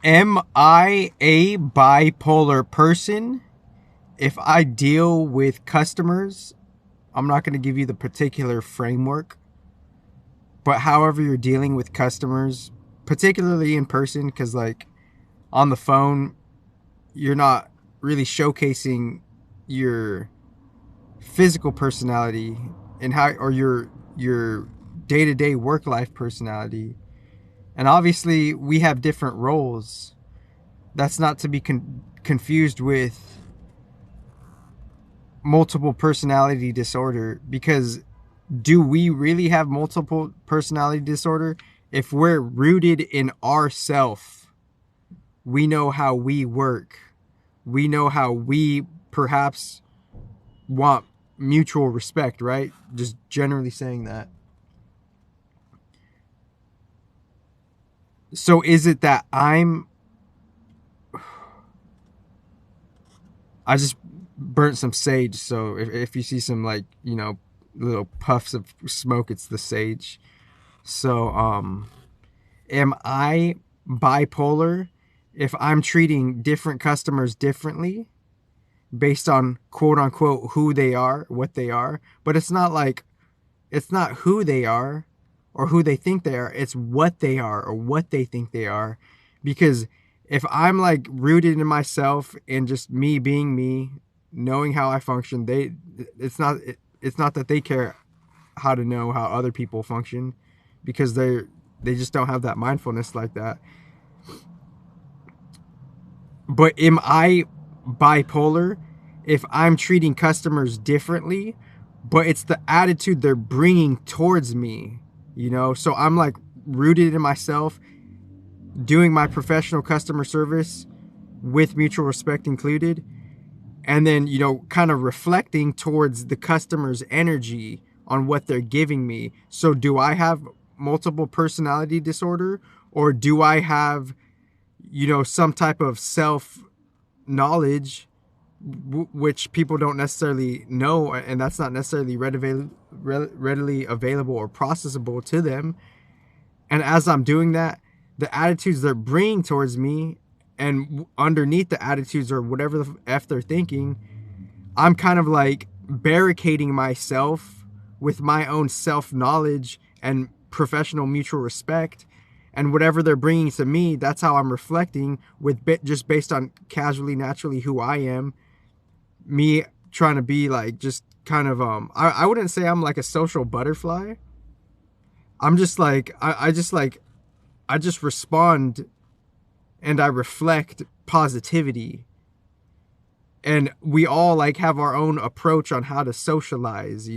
Am I a bipolar person? If I deal with customers, I'm not going to give you the particular framework, but however you're dealing with customers, particularly in person, because like on the phone, you're not really showcasing your physical personality and how, or your day-to-day work life personality. And obviously, we have different roles. That's not to be confused with multiple personality disorder, because do we really have multiple personality disorder? If we're rooted in ourself, we know how we work. We know how we perhaps want mutual respect, right? Just generally saying that. So is it that I just burnt some sage, so if you see some like, little puffs of smoke, it's the sage. So am I bipolar if I'm treating different customers differently based on quote unquote who they are, what they are? But it's not who they are or who they think they are, it's what they are or what they think they are. Because if I'm like rooted in myself and just me being me, knowing how I function, it's not that they care how to know how other people function, because they just don't have that mindfulness like that. But am I bipolar if I'm treating customers differently, but it's the attitude they're bringing towards me, So I'm like rooted in myself, doing my professional customer service with mutual respect included, and then, kind of reflecting towards the customer's energy on what they're giving me. So do I have multiple personality disorder, or do I have, some type of self knowledge which people don't necessarily know, and that's not necessarily readily available or processable to them. And as I'm doing that, the attitudes they're bringing towards me, and underneath the attitudes or whatever the f they're thinking, I'm kind of like barricading myself with my own self knowledge and professional mutual respect, and whatever they're bringing to me, that's how I'm reflecting with just based on casually, naturally who I am. Me trying to be like just kind of I wouldn't say I'm like a social butterfly. I'm just like I just respond and I reflect positivity. And we all like have our own approach on how to socialize.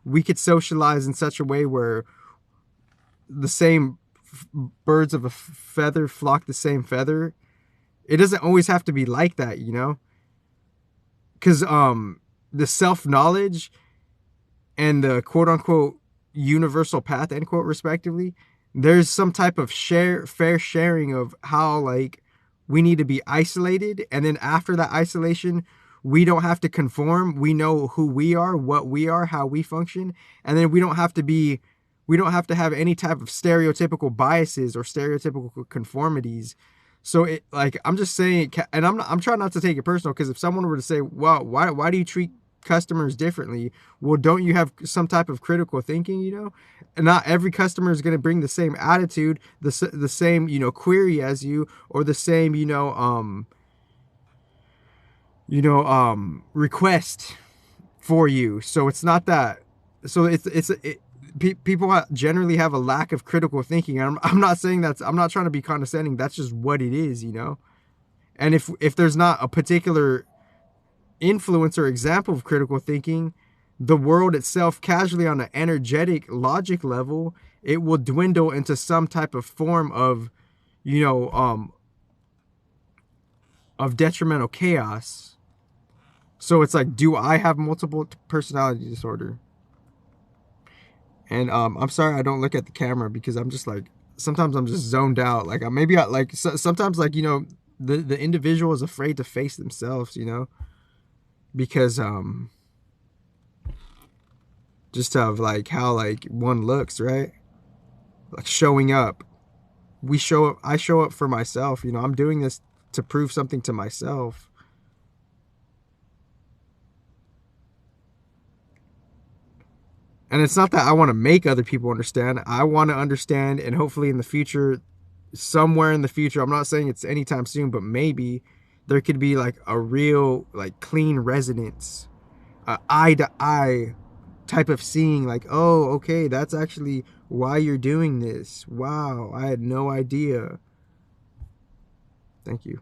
We could socialize in such a way where the same birds of a feather flock the same feather. It doesn't always have to be like that. Because the self knowledge and the quote unquote universal path end quote respectively, there's some type of fair sharing of how like we need to be isolated, and then after that isolation we don't have to conform. We know who we are, what we are, how we function, and then we don't have to have any type of stereotypical biases or stereotypical conformities. So it like I'm just saying, and I'm trying not to take it personal, because if someone were to say, well, why do you treat customers differently? Well, don't you have some type of critical thinking? And not every customer is going to bring the same attitude, the same query as you, or the same request for you. So it's not that. So people generally have a lack of critical thinking. And I'm not saying I'm not trying to be condescending. That's just what it is. And if there's not a particular influence or example of critical thinking, the world itself, casually on an energetic logic level, it will dwindle into some type of form you know of detrimental chaos. So it's like, do I have multiple personality disorder? And I'm sorry I don't look at the camera, because I'm just like, sometimes I'm just zoned out. Like maybe I like sometimes, like, the individual is afraid to face themselves. Because just of like how like one looks, right? Like showing up. I show up for myself. You know, I'm doing this to prove something to myself. And it's not that I want to make other people understand. I want to understand, and hopefully in the future, somewhere in the future, I'm not saying it's anytime soon, but maybe there could be like a real, like, clean resonance, eye to eye type of seeing, like, oh, okay, that's actually why you're doing this. Wow, I had no idea. Thank you.